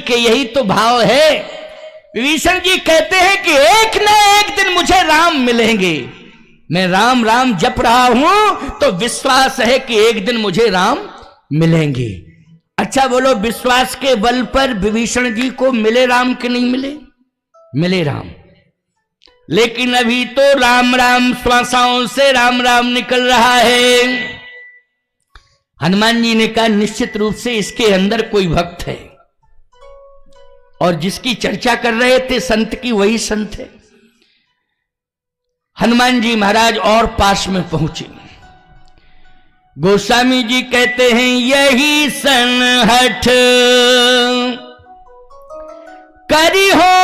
के यही तो भाव है। विभीषण जी कहते हैं कि एक न एक दिन मुझे राम मिलेंगे, मैं राम राम जप रहा हूं तो विश्वास है कि एक दिन मुझे राम मिलेंगे। अच्छा बोलो, विश्वास के बल पर विभीषण जी को मिले राम कि नहीं मिले? मिले राम। लेकिन अभी तो राम राम श्वासाओं से राम राम निकल रहा है। हनुमान जी ने कहा निश्चित रूप से इसके अंदर कोई भक्त है, और जिसकी चर्चा कर रहे थे संत की, वही संत है। हनुमान जी महाराज और पास में पहुंचे। गोस्वामी जी कहते हैं यही सनहठ करी हो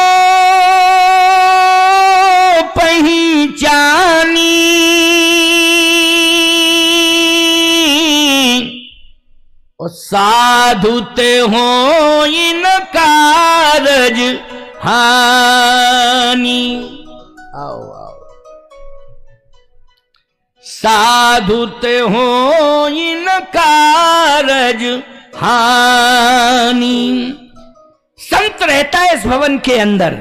पहचानी, और साधुते हो इन कारज हानि। आओ आओ, साधुते हो इन कारज हानि। संत रहता है इस भवन के अंदर,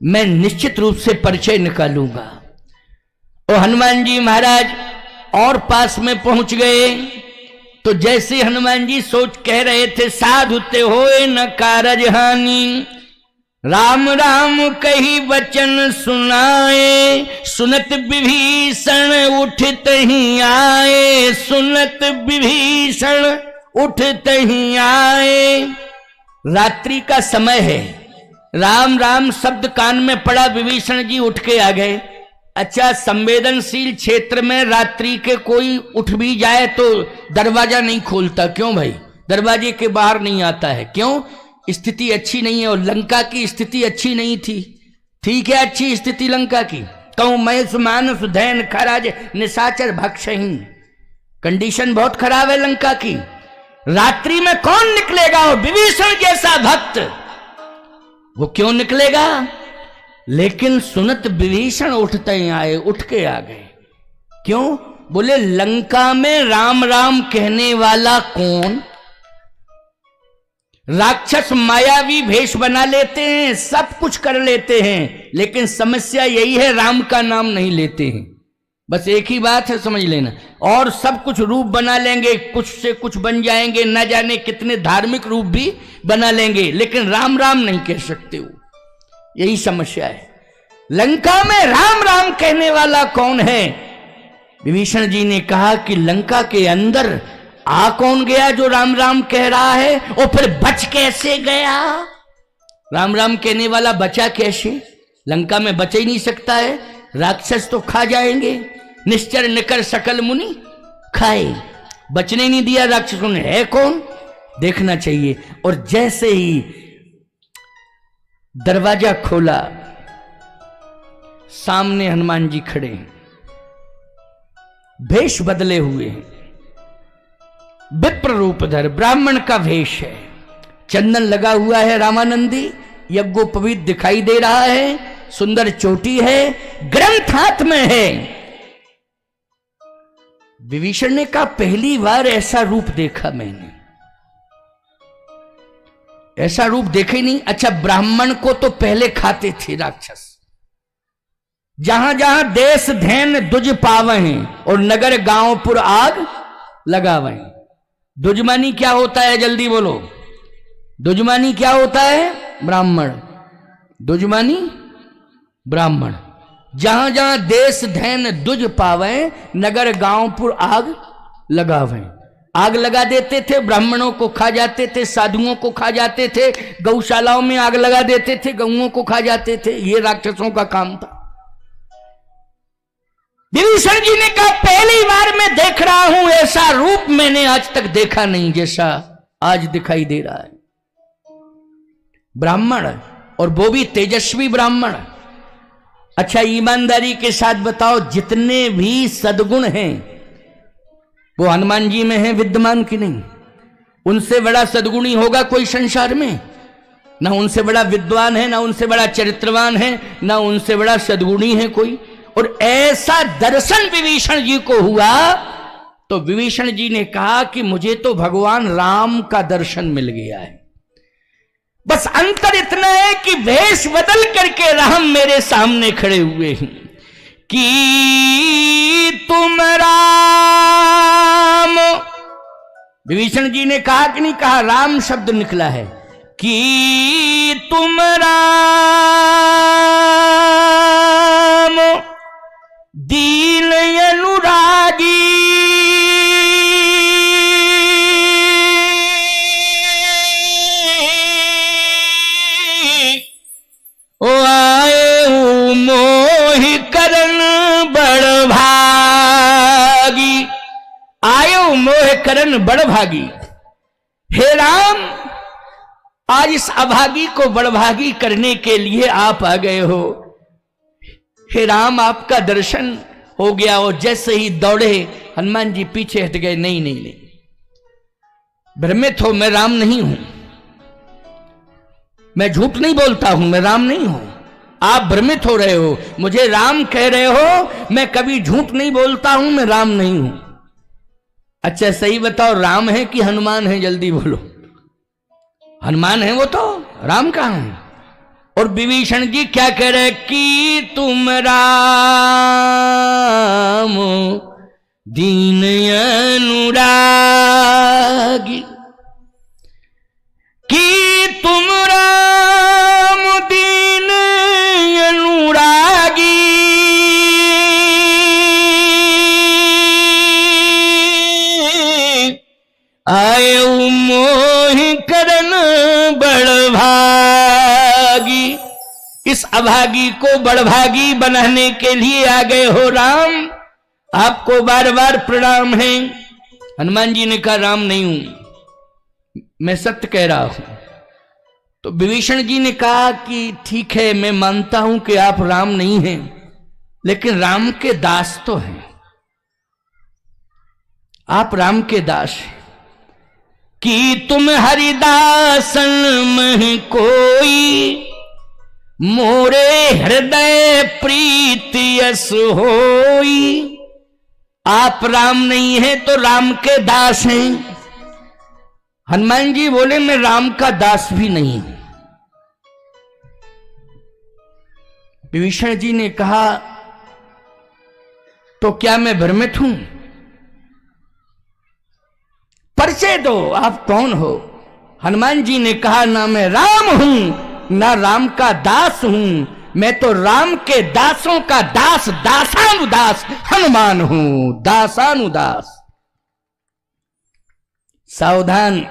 मैं निश्चित रूप से परिचय निकालूंगा। और हनुमान जी महाराज और पास में पहुंच गए तो जैसे हनुमान जी सोच कह रहे थे साधुते होए न कारज हानि, राम राम कही वचन सुनाए, सुनत विभीषण उठत ही आए, सुनत विभीषण उठत ही आए। रात्रि का समय है, राम राम शब्द कान में पड़ा, विभीषण जी उठ के आ गए। अच्छा, संवेदनशील क्षेत्र में रात्रि के कोई उठ भी जाए तो दरवाजा नहीं खोलता, क्यों भाई? दरवाजे के बाहर नहीं आता है, क्यों? स्थिति अच्छी नहीं है। और लंका की स्थिति अच्छी नहीं थी। ठीक है, अच्छी स्थिति लंका की, कहूं महेश मानस धैन खराज निशाचर भक्षहीन, कंडीशन बहुत खराब है लंका की। रात्रि में कौन निकलेगा? और विभीषण जैसा भक्त, वो क्यों निकलेगा? लेकिन सुनत विभीषण उठते ही आए, उठ के आ गए। क्यों? बोले लंका में राम राम कहने वाला कौन? राक्षस मायावी भेष बना लेते हैं, सब कुछ कर लेते हैं, लेकिन समस्या यही है राम का नाम नहीं लेते हैं। बस एक ही बात है, समझ लेना। और सब कुछ रूप बना लेंगे, कुछ से कुछ बन जाएंगे, न जाने कितने धार्मिक रूप भी बना लेंगे, लेकिन राम राम नहीं कह सकते हो। यही समस्या है। लंका में राम राम कहने वाला कौन है? विभीषण जी ने कहा कि लंका के अंदर आ कौन गया जो राम राम कह रहा है, और फिर बच कैसे गया? राम राम कहने वाला बचा कैसे? लंका में बच ही नहीं सकता है, राक्षस तो खा जाएंगे। निश्चर निकर सकल मुनि खाए, बचने नहीं दिया राक्षसों ने। है कौन? देखना चाहिए। और जैसे ही दरवाजा खोला, सामने हनुमान जी खड़े हैं, भेष बदले हुए हैं, विप्र रूपधर, ब्राह्मण का भेष है, चंदन लगा हुआ है, रामानंदी यज्ञोपवीत दिखाई दे रहा है, सुंदर चोटी है, ग्रंथ हाथ में है। विभीषण ने कहा पहली बार ऐसा रूप देखा मैंने, ऐसा रूप देखे नहीं। अच्छा, ब्राह्मण को तो पहले खाते थे राक्षस, जहां जहां देश धैन दुज पावे और नगर गांवपुर आग लगावे। दुजमानी क्या होता है? जल्दी बोलो, दुजमानी क्या होता है? ब्राह्मण। दुजमानी ब्राह्मण। जहां जहां देश धैन दुज पावे, नगर गांवपुर आग लगावे। आग लगा देते थे, ब्राह्मणों को खा जाते थे, साधुओं को खा जाते थे, गौशालाओं में आग लगा देते थे, गऊओं को खा जाते थे। ये राक्षसों का काम था। विभीषण जी ने कहा पहली बार मैं देख रहा हूं, ऐसा रूप मैंने आज तक देखा नहीं जैसा आज दिखाई दे रहा है। ब्राह्मण, और वो भी तेजस्वी ब्राह्मण। अच्छा, ईमानदारी के साथ बताओ, जितने भी सद्गुण हैं वो हनुमान जी में है विद्यमान कि नहीं? उनसे बड़ा सद्गुणी होगा कोई संसार में? ना उनसे बड़ा विद्वान है, ना उनसे बड़ा चरित्रवान है, ना उनसे बड़ा सद्गुणी है कोई। और ऐसा दर्शन विभीषण जी को हुआ तो विभीषण जी ने कहा कि मुझे तो भगवान राम का दर्शन मिल गया है। बस अंतर इतना है कि वेश बदल करके राम मेरे सामने खड़े हुए हैं कि तुम राम। विभीषण जी ने कहा कि नहीं कहा? राम शब्द निकला है कि तुम राम दीन अनुरागी ओ आए मोहि करन बड़ भागी। आयो मोह करन बड़ भागी। हे राम, आज इस अभागी को बड़भागी करने के लिए आप आ गए हो। हे राम, आपका दर्शन हो गया और जैसे ही दौड़े हनुमान जी पीछे हट गए। नहीं नहीं नहीं, भ्रमित हो, मैं राम नहीं हूं, मैं झूठ नहीं बोलता हूं, मैं राम नहीं हूं। आप भ्रमित हो रहे हो, मुझे राम कह रहे हो, मैं कभी झूठ नहीं बोलता हूं, मैं राम नहीं हूं। अच्छा सही बताओ, राम है कि हनुमान है? जल्दी बोलो। हनुमान है वो तो, राम कहां है? और विभीषण जी क्या कह रहे कि तुम राम दीन अनुरागी, कि तुम राम दीन अनुरागी, आए मोहि करन बड़ भागी। इस अभागी को बड़भागी बनाने के लिए आ गए हो राम। आपको बार बार प्रणाम है। हनुमान जी ने कहा राम नहीं हूं, मैं सत्य कह रहा हूं। तो विभीषण जी ने कहा कि ठीक है, मैं मानता हूं कि आप राम नहीं हैं, लेकिन राम के दास तो हैं, आप राम के दास हैं। कि तुम हरिदासन मह कोई, मोरे हृदय प्रीति यस होई। आप राम नहीं हैं तो राम के दास हैं। हनुमान जी बोले मैं राम का दास भी नहीं हूं। विभीषण जी ने कहा तो क्या मैं भ्रमित हूं? परिचय दो, आप कौन हो? हनुमान जी ने कहा ना मैं राम हूं, ना राम का दास हूं, मैं तो राम के दासों का दास, दासानुदास हनुमान हूं, दासानुदास। सावधान,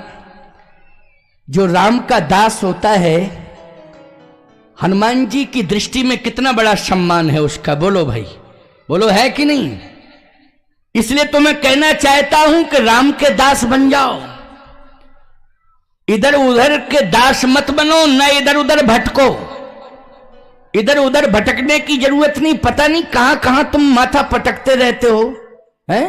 जो राम का दास होता है, हनुमान जी की दृष्टि में कितना बड़ा सम्मान है उसका, बोलो भाई, बोलो है कि नहीं? इसलिए तो मैं कहना चाहता हूं कि राम के दास बन जाओ, इधर उधर के दास मत बनो, न इधर उधर भटको। इधर उधर भटकने की जरूरत नहीं, पता नहीं कहां कहां तुम माथा पटकते रहते हो, हैं?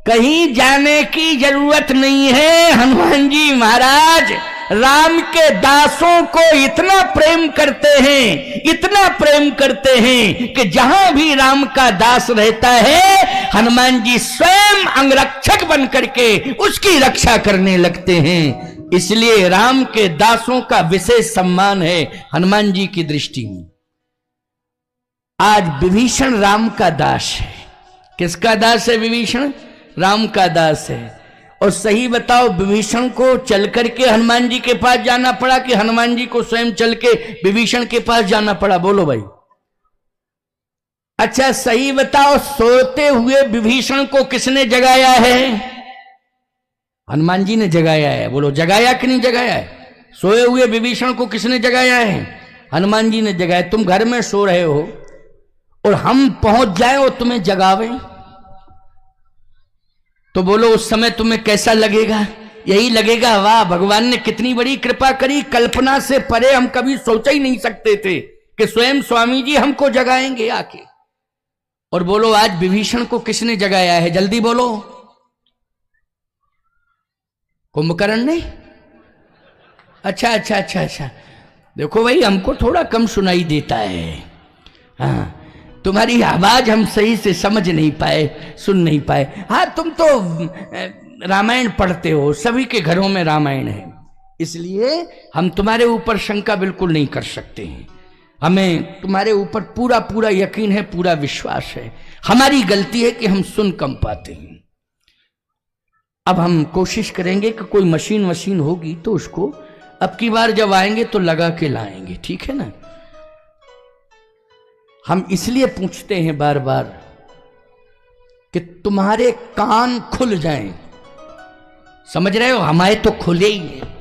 कहीं जाने की जरूरत नहीं है। हनुमान जी महाराज राम के दासों को इतना प्रेम करते हैं, इतना प्रेम करते हैं कि जहां भी राम का दास रहता है, हनुमान जी स्वयं अंगरक्षक बन करके उसकी रक्षा करने लगते हैं। इसलिए राम के दासों का विशेष सम्मान है हनुमान जी की दृष्टि में। आज विभीषण राम का दास है। किसका दास है विभीषण? राम का दास है। और सही बताओ, विभीषण को चल करके हनुमान जी के पास जाना पड़ा कि हनुमान जी को स्वयं चल के विभीषण के पास जाना पड़ा? बोलो भाई। अच्छा सही बताओ, सोते हुए विभीषण को किसने जगाया है? हनुमान जी ने जगाया है। बोलो जगाया कि नहीं जगाया है? सोए हुए विभीषण को किसने जगाया है? हनुमान जी ने जगाया। तुम घर में सो रहे हो और हम पहुंच जाए और तुम्हें जगावें तो बोलो उस समय तुम्हें कैसा लगेगा? यही लगेगा वाह, भगवान ने कितनी बड़ी कृपा करी, कल्पना से परे हम कभी सोच ही नहीं सकते थे कि स्वयं स्वामी जी हमको जगाएंगे आके। और बोलो आज विभीषण को किसने जगाया है? जल्दी बोलो। कुंभकर्ण ने? अच्छा अच्छा अच्छा अच्छा, देखो भाई हमको थोड़ा कम सुनाई देता है। हाँ, तुम्हारी आवाज हम सही से समझ नहीं पाए, सुन नहीं पाए। हाँ, तुम तो रामायण पढ़ते हो, सभी के घरों में रामायण है। इसलिए हम तुम्हारे ऊपर शंका बिल्कुल नहीं कर सकते हैं। हमें तुम्हारे ऊपर पूरा पूरा यकीन है, पूरा विश्वास है। हमारी गलती है कि हम सुन कम पाते हैं। अब हम कोशिश करेंगे कि कोई मशीन होगी तो उसको अब की बार जब आएंगे तो लगा के लाएंगे, ठीक है ना। हम इसलिए पूछते हैं बार बार कि तुम्हारे कान खुल जाएं। समझ रहे हो, हमारे तो खुले ही हैं,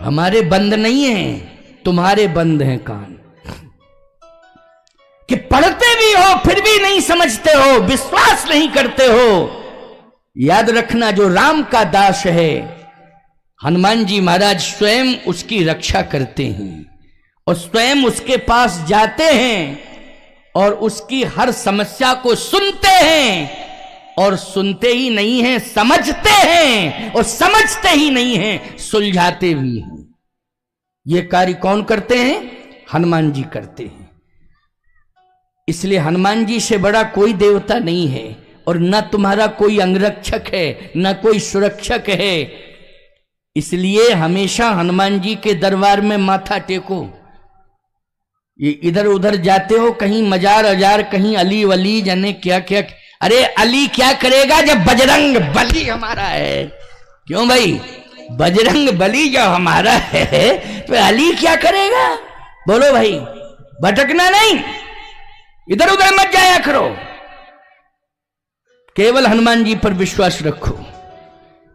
हमारे बंद नहीं हैं, तुम्हारे बंद हैं कान। कि पढ़ते भी हो फिर भी नहीं समझते हो, विश्वास नहीं करते हो। याद रखना, जो राम का दास है हनुमान जी महाराज स्वयं उसकी रक्षा करते हैं और स्वयं उसके पास जाते हैं और उसकी हर समस्या को सुनते हैं। और सुनते ही नहीं हैं, समझते हैं, और समझते ही नहीं हैं, सुलझाते भी हैं। ये कार्य कौन करते हैं? हनुमान जी करते हैं। इसलिए हनुमान जी से बड़ा कोई देवता नहीं है, और न तुम्हारा कोई अंगरक्षक है, न कोई सुरक्षक है। इसलिए हमेशा हनुमान जी के दरबार में माथा टेको। ये इधर उधर जाते हो, कहीं मजार अजार, कहीं अली वली, जाने क्या क्या। अरे अली क्या करेगा जब बजरंग बली हमारा है? क्यों भाई, बजरंग बली जब हमारा है तो अली क्या करेगा? बोलो भाई, भटकना नहीं, इधर उधर मत जाया करो, केवल हनुमान जी पर विश्वास रखो।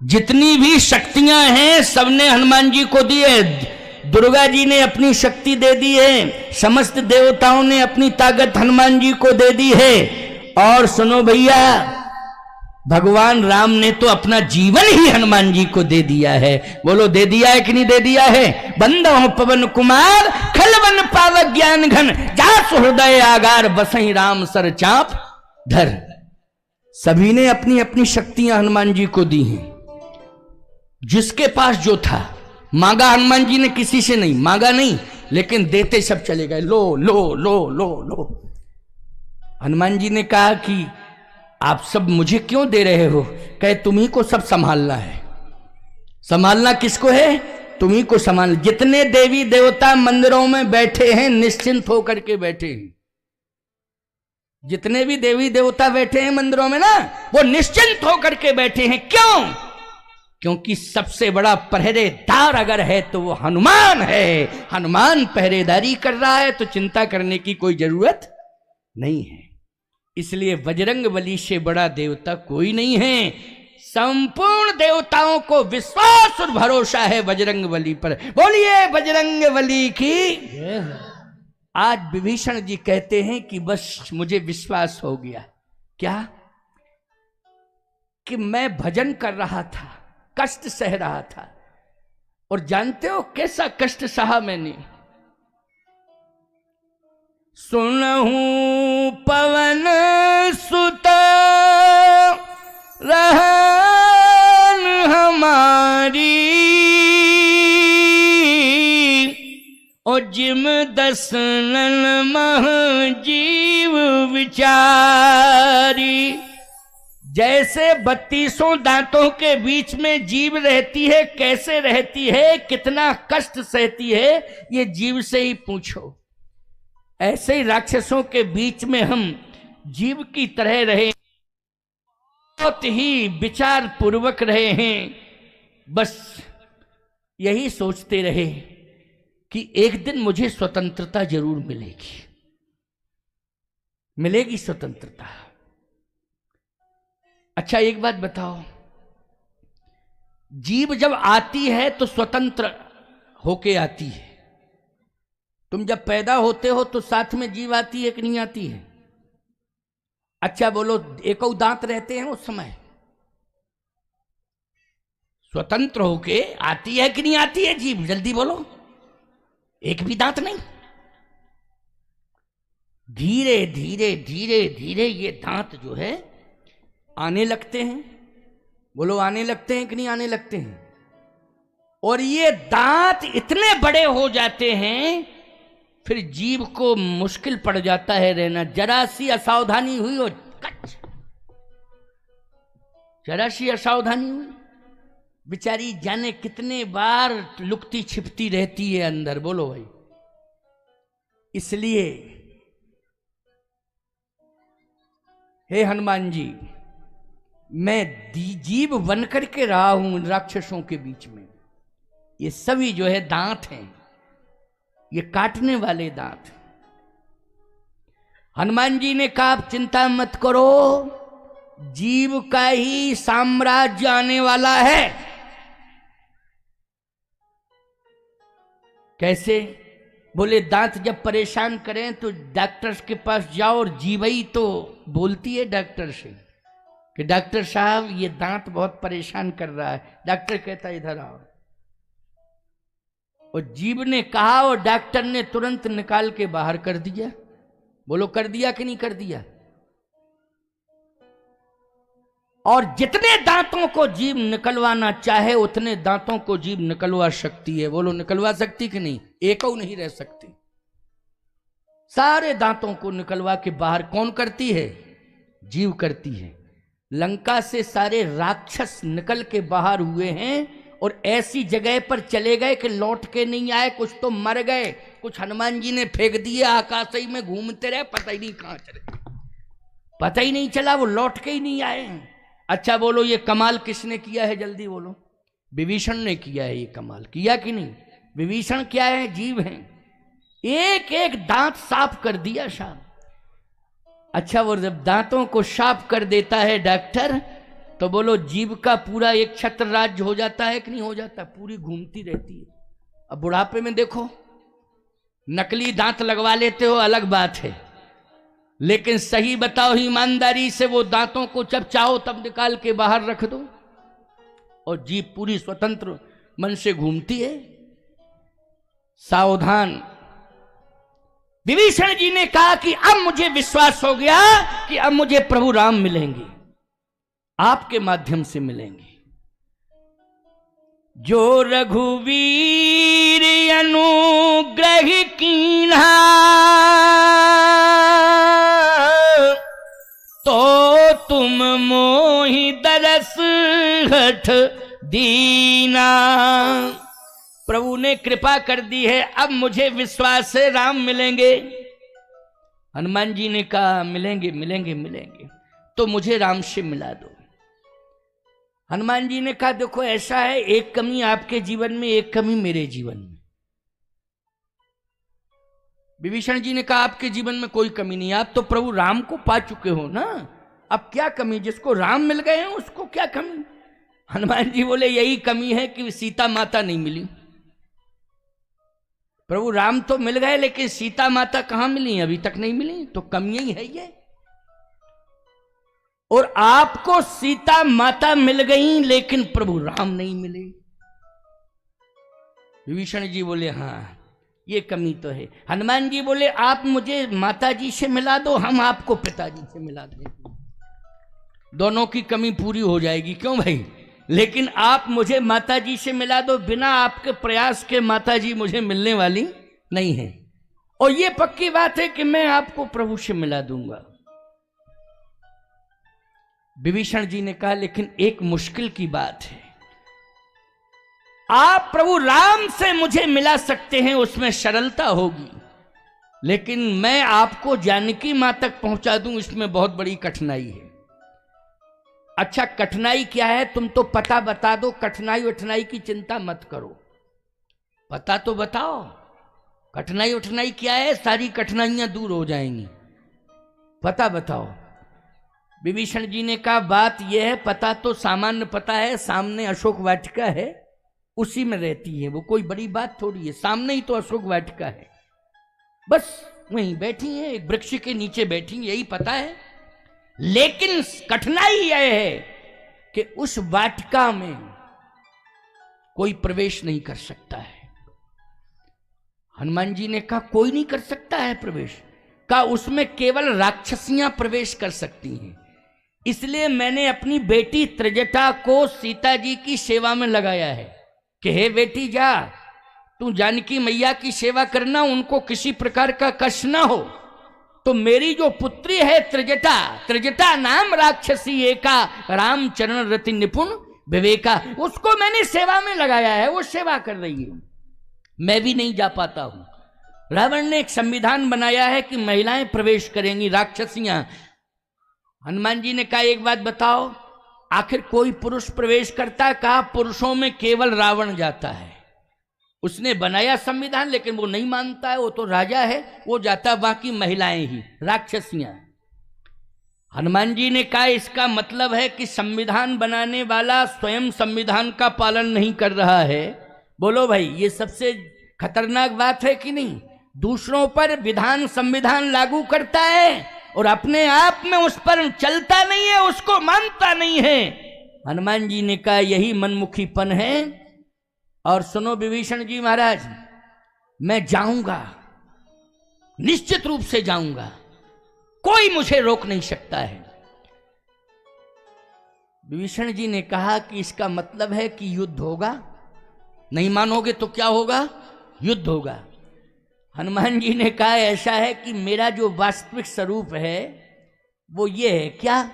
जितनी भी शक्तियां हैं सबने हनुमान जी को दी है। दुर्गा जी ने अपनी शक्ति दे दी है, समस्त देवताओं ने अपनी ताकत हनुमान जी को दे दी है। और सुनो भैया, भगवान राम ने तो अपना जीवन ही हनुमान जी को दे दिया है। बोलो, दे दिया है कि नहीं दे दिया है? बंदो पवन कुमार खलवन पावक ज्ञान घन, जास हृदय आगार बसई राम सर चाप धर। सभी ने अपनी अपनी शक्तियां हनुमान जी को दी हैं। जिसके पास जो था मांगा, हनुमान जी ने किसी से नहीं मांगा, नहीं, लेकिन देते सब चले गए। लो लो लो लो लो। हनुमान जी ने कहा कि आप सब मुझे क्यों दे रहे हो? कहे तुम्ही को सब संभालना है। संभालना किसको है? तुम्ही को संभाल। जितने देवी देवता मंदिरों में बैठे हैं निश्चिंत होकर के बैठे हैं। जितने भी देवी देवता बैठे हैं मंदिरों में ना, वो निश्चिंत होकर के बैठे हैं। क्यों? क्योंकि सबसे बड़ा पहरेदार अगर है तो वो हनुमान है। हनुमान पहरेदारी कर रहा है तो चिंता करने की कोई जरूरत नहीं है। इसलिए बजरंग बली से बड़ा देवता कोई नहीं है। संपूर्ण देवताओं को विश्वास और भरोसा है बजरंग बली पर। बोलिए बजरंग बली की। आज विभीषण जी कहते हैं कि बस मुझे विश्वास हो गया। क्या? कि मैं भजन कर रहा था, कष्ट सह रहा था, और जानते हो कैसा कष्ट सहा मैंने? सुनहूं पवन सुत रहन हमारी, और जिम दसनन मह जीव विचारी। जैसे 32 दांतों के बीच में जीव रहती है, कैसे रहती है, कितना कष्ट सहती है, ये जीव से ही पूछो। ऐसे ही राक्षसों के बीच में हम जीव की तरह रहे, बहुत ही विचार पूर्वक रहे हैं। बस यही सोचते रहे कि एक दिन मुझे स्वतंत्रता जरूर मिलेगी, मिलेगी स्वतंत्रता। अच्छा एक बात बताओ, जीव जब आती है तो स्वतंत्र होके आती है। तुम जब पैदा होते हो तो साथ में जीव आती है कि नहीं आती है? अच्छा बोलो, एक दांत रहते हैं उस समय, स्वतंत्र होके आती है कि नहीं आती है जीव? जल्दी बोलो। एक भी दांत नहीं। धीरे धीरे धीरे धीरे ये दांत जो है आने लगते हैं। बोलो, आने लगते हैं कि नहीं आने लगते हैं? और ये दांत इतने बड़े हो जाते हैं फिर जीव को मुश्किल पड़ जाता है रहना। जरा सी असावधानी हुई और कट, जरा सी असावधानी हुई बेचारी जाने कितने बार लुकती छिपती रहती है अंदर, बोलो भाई। इसलिए हे हनुमान जी, मैं जीव बनकर के रहा हूं राक्षसों के बीच में। ये सभी जो है दांत हैं, ये काटने वाले दांत। हनुमान जी ने कहा आप चिंता मत करो, जीव का ही साम्राज्य आने वाला है। कैसे? बोले दांत जब परेशान करें तो डॉक्टर के पास जाओ, और जीवई तो बोलती है डॉक्टर से कि डॉक्टर साहब ये दांत बहुत परेशान कर रहा है। डॉक्टर कहता है इधर आओ, और जीव ने कहा और डॉक्टर ने तुरंत निकाल के बाहर कर दिया। बोलो कर दिया कि नहीं कर दिया? और जितने दांतों को जीव निकलवाना चाहे उतने दांतों को जीव निकलवा सकती है। बोलो निकलवा सकती कि नहीं? एक नहीं रह सकती। सारे दांतों को निकलवा के बाहर कौन करती है? जीव करती है। लंका से सारे राक्षस निकल के बाहर हुए हैं और ऐसी जगह पर चले गए कि लौट के नहीं आए। कुछ तो मर गए, कुछ हनुमान जी ने फेंक दिए आकाश ही में, घूमते रहे, पता ही नहीं कहां चले, पता ही नहीं चला, वो लौट के ही नहीं आए। अच्छा बोलो ये कमाल किसने किया है? जल्दी बोलो। विभीषण ने किया है ये कमाल, किया कि नहीं? विभीषण क्या है? जीव हैं। एक एक दांत साफ कर दिया साहब। अच्छा वो जब दांतों को साफ कर देता है डॉक्टर, तो बोलो जीव का पूरा एक छत्र राज्य हो जाता है कि नहीं हो जाता? पूरी घूमती रहती है। अब बुढ़ापे में देखो, नकली दांत लगवा लेते हो अलग बात है, लेकिन सही बताओ ईमानदारी से, वो दांतों को जब चाहो तब निकाल के बाहर रख दो और जीभ पूरी स्वतंत्र मन से घूमती है। सावधान। विभीषण जी ने कहा कि अब मुझे विश्वास हो गया कि अब मुझे प्रभु राम मिलेंगे, आपके माध्यम से मिलेंगे। जो रघुवीर अनुग्रह कीन्हा, तो तुम मोहि दरस हठ दीना। प्रभु ने कृपा कर दी है, अब मुझे विश्वास है राम मिलेंगे। हनुमान जी ने कहा मिलेंगे मिलेंगे मिलेंगे, तो मुझे राम से मिला दो। हनुमान जी ने कहा देखो ऐसा है, एक कमी आपके जीवन में, एक कमी मेरे जीवन में। विभीषण जी ने कहा आपके जीवन में कोई कमी नहीं, आप तो प्रभु राम को पा चुके हो ना, अब क्या कमी? जिसको राम मिल गए हैं उसको क्या कमी? हनुमान जी बोले यही कमी है कि सीता माता नहीं मिली। प्रभु राम तो मिल गए लेकिन सीता माता कहां मिली? अभी तक नहीं मिली, तो कमी ही है ये। और आपको सीता माता मिल गई लेकिन प्रभु राम नहीं मिले। विभीषण जी बोले हाँ ये कमी तो है। हनुमान जी बोले आप मुझे माता जी से मिला दो, हम आपको पिताजी से मिला देंगे, दोनों की कमी पूरी हो जाएगी। क्यों भाई? लेकिन आप मुझे माता जी से मिला दो, बिना आपके प्रयास के माता जी मुझे मिलने वाली नहीं है। और ये पक्की बात है कि मैं आपको प्रभु से मिला दूंगा। विभीषण जी ने कहा लेकिन एक मुश्किल की बात है, आप प्रभु राम से मुझे मिला सकते हैं, उसमें सरलता होगी, लेकिन मैं आपको जानकी मां तक पहुंचा दूं, इसमें बहुत बड़ी कठिनाई है। अच्छा कठिनाई क्या है? तुम तो पता बता दो, कठिनाई वठिनाई की चिंता मत करो, पता तो बताओ कठिनाई वठिनाई क्या है, सारी कठिनाइयां दूर हो जाएंगी, पता बताओ। विभीषण जी ने कहा बात यह है, पता तो सामान्य पता है, सामने अशोक वाटिका है, उसी में रहती है, वो कोई बड़ी बात थोड़ी है, सामने ही तो अशोक वाटिका है, बस वहीं बैठी है, एक वृक्ष के नीचे बैठी, यही पता है। लेकिन कठिनाई यह है कि उस वाटिका में कोई प्रवेश नहीं कर सकता है। हनुमान जी ने कहा कोई नहीं कर सकता है प्रवेश? कहा उसमें केवल राक्षसियां प्रवेश कर सकती हैं, इसलिए मैंने अपनी बेटी त्रिजटा को सीता जी की सेवा में लगाया है कि हे बेटी जा, तू जानकी मैया की सेवा करना, उनको किसी प्रकार का कष्ट ना हो। तो मेरी जो पुत्री है त्रिजटा, त्रिजटा नाम राक्षसी एका, रामचरण रति निपुण विवेका, उसको मैंने सेवा में लगाया है, वो सेवा कर रही है, मैं भी नहीं जा पाता हूं। रावण ने एक संविधान बनाया है कि महिलाएं प्रवेश करेंगी, राक्षसियां। हनुमान जी ने कहा एक बात बताओ, आखिर कोई पुरुष प्रवेश करता है? कहा पुरुषों में केवल रावण जाता है। उसने बनाया संविधान, लेकिन वो नहीं मानता है, वो तो राजा है, वो जाता, बाकी महिलाएं ही, राक्षसियां। हनुमान जी ने कहा इसका मतलब है कि संविधान बनाने वाला स्वयं संविधान का पालन नहीं कर रहा है। बोलो भाई, ये सबसे खतरनाक बात है कि नहीं? दूसरों पर विधान संविधान लागू करता है और अपने आप में उस पर चलता नहीं है, उसको मानता नहीं है। हनुमान जी ने कहा यही मनमुखीपन है। और सुनो विभीषण जी महाराज, मैं जाऊंगा, निश्चित रूप से जाऊंगा, कोई मुझे रोक नहीं सकता है। विभीषण जी ने कहा कि इसका मतलब है कि युद्ध होगा, नहीं मानोगे तो क्या होगा? युद्ध होगा। हनुमान जी ने कहा ऐसा है कि मेरा जो वास्तविक स्वरूप है वो ये है, क्या?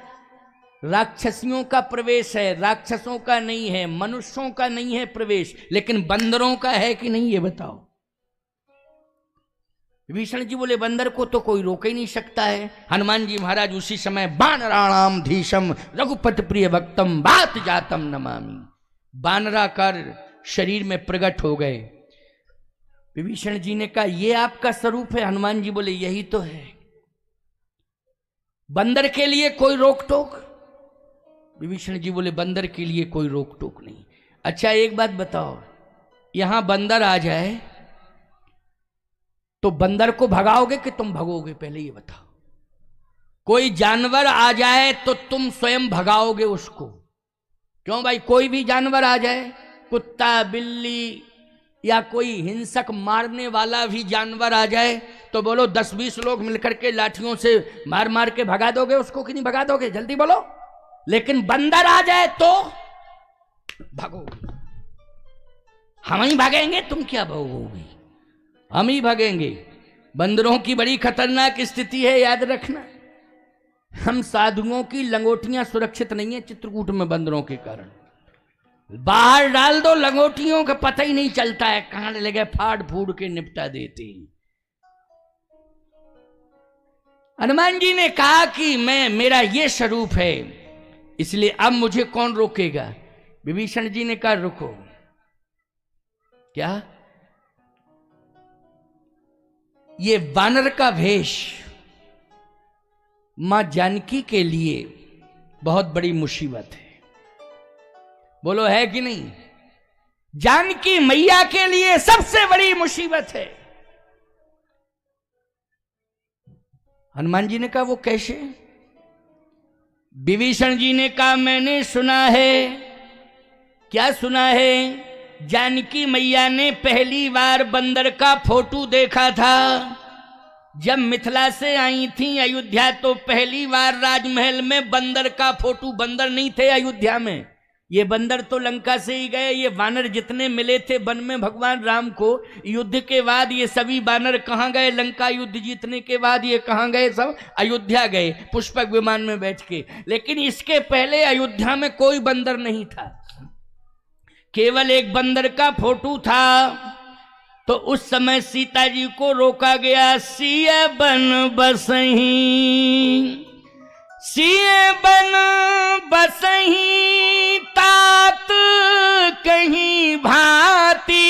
राक्षसियों का प्रवेश है, राक्षसों का नहीं है, मनुष्यों का नहीं है प्रवेश, लेकिन बंदरों का है कि नहीं, ये बताओ। विभीषण जी बोले बंदर को तो कोई रोक ही नहीं सकता है। हनुमान जी महाराज उसी समय बानराणाम धीशम रघुपति प्रिय भक्तम बात जातम नमामि, बानराकार शरीर में प्रकट हो गए। विभीषण जी ने कहा ये आपका स्वरूप है? हनुमान जी बोले यही तो है। बंदर के लिए कोई रोक टोक? विभीषण जी बोले बंदर के लिए कोई रोक टोक नहीं। अच्छा एक बात बताओ, यहां बंदर आ जाए तो बंदर को भगाओगे कि तुम भगोगे? पहले ये बताओ। कोई जानवर आ जाए तो तुम स्वयं भगाओगे उसको? क्यों भाई, कोई भी जानवर आ जाए, कुत्ता बिल्ली या कोई हिंसक मारने वाला भी जानवर आ जाए तो बोलो 10-20 लोग मिलकर के लाठियों से मार मार के भगा दोगे उसको कि नहीं भगा दोगे? जल्दी बोलो। लेकिन बंदर आ जाए तो भगोगे। हम ही भागेंगे, तुम क्या भगोगे? हम ही भागेंगे। बंदरों की बड़ी खतरनाक स्थिति है, याद रखना। हम साधुओं की लंगोटियां सुरक्षित नहीं है चित्रकूट में बंदरों के कारण। बाहर डाल दो, लंगोटियों का पता ही नहीं चलता है कहां लगे, फाड़ फूड़ के निपटा देते हैं। हनुमान जी ने कहा कि मेरा ये स्वरूप है, इसलिए अब मुझे कौन रोकेगा? विभीषण जी ने कहा रुको। क्या? ये वानर का वेश मां जानकी के लिए बहुत बड़ी मुसीबत है। बोलो है कि नहीं? जानकी मैया के लिए सबसे बड़ी मुसीबत है। हनुमान जी ने कहा वो कैसे? विभीषण जी ने कहा मैंने सुना है। क्या सुना है? जानकी मैया ने पहली बार बंदर का फोटो देखा था जब मिथिला से आई थी अयोध्या, तो पहली बार राजमहल में बंदर का फोटो। बंदर नहीं थे अयोध्या में, ये बंदर तो लंका से ही गए। ये वानर जितने मिले थे वन में भगवान राम को, युद्ध के बाद ये सभी वानर कहाँ गए? लंका युद्ध जीतने के बाद ये कहाँ गए? सब अयोध्या गए पुष्पक विमान में बैठ के। लेकिन इसके पहले अयोध्या में कोई बंदर नहीं था, केवल एक बंदर का फोटो था। तो उस समय सीता जी को रोका गया। सिया बन बसही, सिए बन बसही, तात कहीं भांति,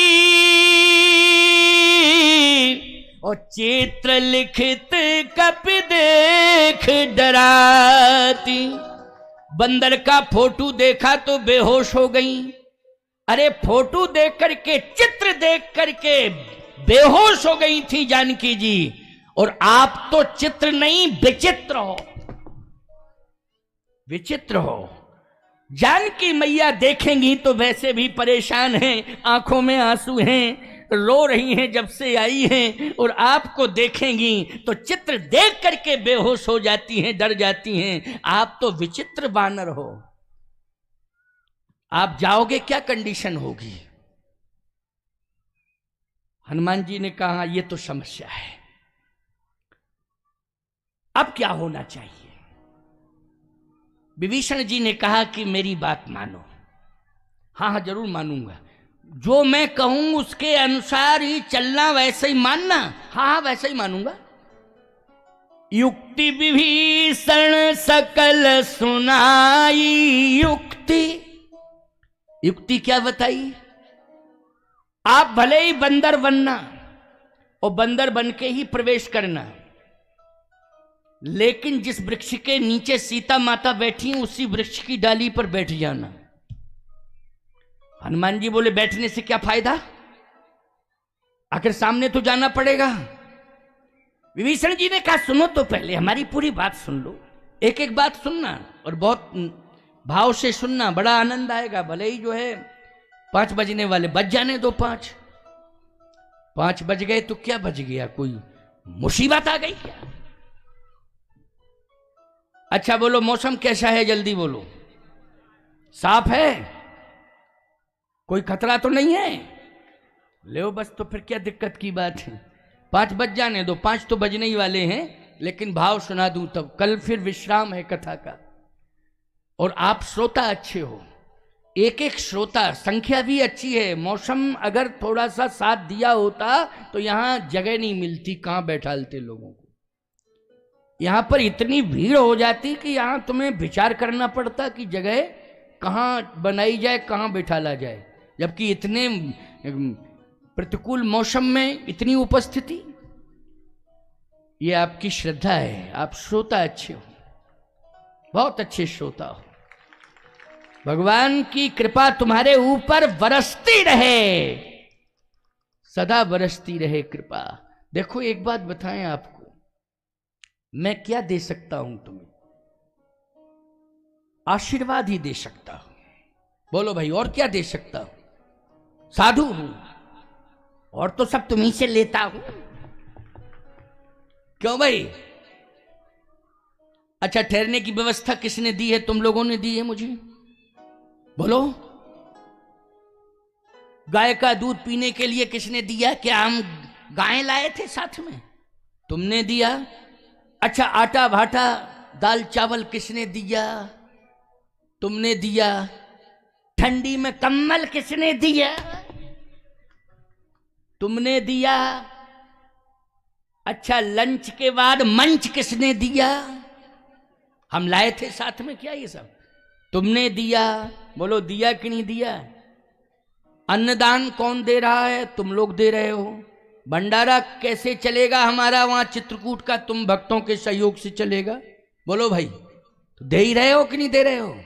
और चित्र लिखित कपि देख डराती। बंदर का फोटो देखा तो बेहोश हो गई। अरे फोटो देख करके, चित्र देख करके बेहोश हो गई थी जानकी जी। और आप तो चित्र नहीं विचित्र हो, विचित्र हो। जानकी मैया देखेंगी तो वैसे भी परेशान हैं, आंखों में आंसू हैं, रो रही हैं जब से आई हैं, और आपको देखेंगी तो चित्र देख करके बेहोश हो जाती हैं, डर जाती हैं। आप तो विचित्र वानर हो। आप जाओगे, क्या कंडीशन होगी? हनुमान जी ने कहा ये तो समस्या है, अब क्या होना चाहिए? विभीषण जी ने कहा कि मेरी बात मानो। हाँ हाँ जरूर मानूंगा, जो मैं कहूं उसके अनुसार ही चलना, वैसे ही मानना। हाँ हाँ वैसे ही मानूंगा। युक्ति विभीषण सकल सुनाई, युक्ति, युक्ति क्या बताई? आप भले ही बंदर बनना और बंदर बन के ही प्रवेश करना, लेकिन जिस वृक्ष के नीचे सीता माता बैठी उसी वृक्ष की डाली पर बैठ जाना। हनुमान जी बोले बैठने से क्या फायदा, आखिर सामने तो जाना पड़ेगा। विभीषण जी ने कहा सुनो तो पहले हमारी पूरी बात सुन लो, एक एक बात सुनना और बहुत भाव से सुनना, बड़ा आनंद आएगा। भले ही जो है 5 बजने वाले, बज जाने दो 5 बज गए तो क्या बज गया, कोई मुसीबत आ गई क्या? अच्छा बोलो मौसम कैसा है, जल्दी बोलो। साफ है, कोई खतरा तो नहीं है? ले बस, तो फिर क्या दिक्कत की बात है। 5 बज जाने दो, 5 तो बजने ही वाले हैं, लेकिन भाव सुना दूं तब। कल फिर विश्राम है कथा का, और आप श्रोता अच्छे हो, एक एक श्रोता, संख्या भी अच्छी है। मौसम अगर थोड़ा सा साथ दिया होता तो यहां जगह नहीं मिलती, कहां बैठालते लोगों को। यहां पर इतनी भीड़ हो जाती कि यहां तुम्हें विचार करना पड़ता कि जगह कहां बनाई जाए, कहां बैठाला जाए, जबकि इतने प्रतिकूल मौसम में इतनी उपस्थिति। ये आपकी श्रद्धा है, आप श्रोता अच्छे हो, बहुत अच्छे श्रोता हो। भगवान की कृपा तुम्हारे ऊपर बरसती रहे, सदा बरसती रहे कृपा। देखो एक बात बताएं आपको, मैं क्या दे सकता हूं तुम्हें? आशीर्वाद ही दे सकता हूं। बोलो भाई, और क्या दे सकता हूं? साधु हूं और तो सब तुम्हीं से लेता हूं। क्यों भाई? अच्छा ठहरने की व्यवस्था किसने दी है? तुम लोगों ने दी है मुझे। बोलो, गाय का दूध पीने के लिए किसने दिया? क्या हम गायें लाए थे साथ में? तुमने दिया। अच्छा आटा भाटा दाल चावल किसने दिया? तुमने दिया। ठंडी में कम्बल किसने दिया? तुमने दिया। अच्छा लंच के बाद मंच किसने दिया? हम लाए थे साथ में। क्या ये सब तुमने दिया? बोलो दिया कि नहीं दिया? अन्नदान कौन दे रहा है? तुम लोग दे रहे हो। भंडारा कैसे चलेगा हमारा वहां चित्रकूट का? तुम भक्तों के सहयोग से चलेगा। बोलो भाई, तो दे ही रहे हो कि नहीं दे रहे हो?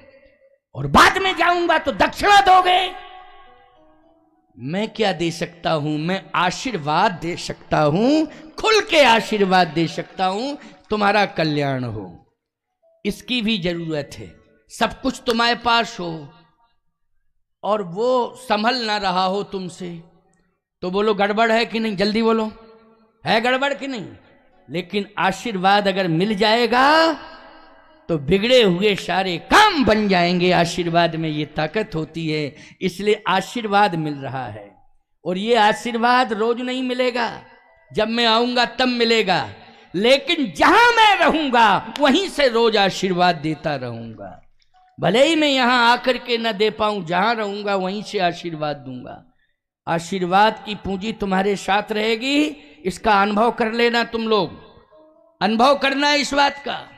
और बाद में जाऊंगा तो दक्षिणा दोगे। मैं क्या दे सकता हूं? मैं आशीर्वाद दे सकता हूं, खुल के आशीर्वाद दे सकता हूं, तुम्हारा कल्याण हो, इसकी भी जरूरत है। सब कुछ तुम्हारे पास हो और वो संभल ना रहा हो तुमसे, तो बोलो गड़बड़ है कि नहीं? जल्दी बोलो, है गड़बड़ कि नहीं? लेकिन आशीर्वाद अगर मिल जाएगा तो बिगड़े हुए सारे काम बन जाएंगे। आशीर्वाद में ये ताकत होती है, इसलिए आशीर्वाद मिल रहा है। और ये आशीर्वाद रोज नहीं मिलेगा, जब मैं आऊंगा तब मिलेगा, लेकिन जहां मैं रहूंगा वहीं से रोज आशीर्वाद देता रहूंगा। भले ही मैं यहां आकर के न दे पाऊं, जहां रहूंगा वहीं से आशीर्वाद दूंगा। आशीर्वाद की पूंजी तुम्हारे साथ रहेगी, इसका अनुभव कर लेना। तुम लोग अनुभव करना इस बात का,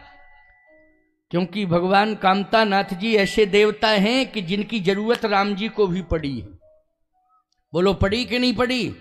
क्योंकि भगवान कामता नाथ जी ऐसे देवता हैं कि जिनकी जरूरत राम जी को भी पड़ी है। बोलो पड़ी कि नहीं पड़ी?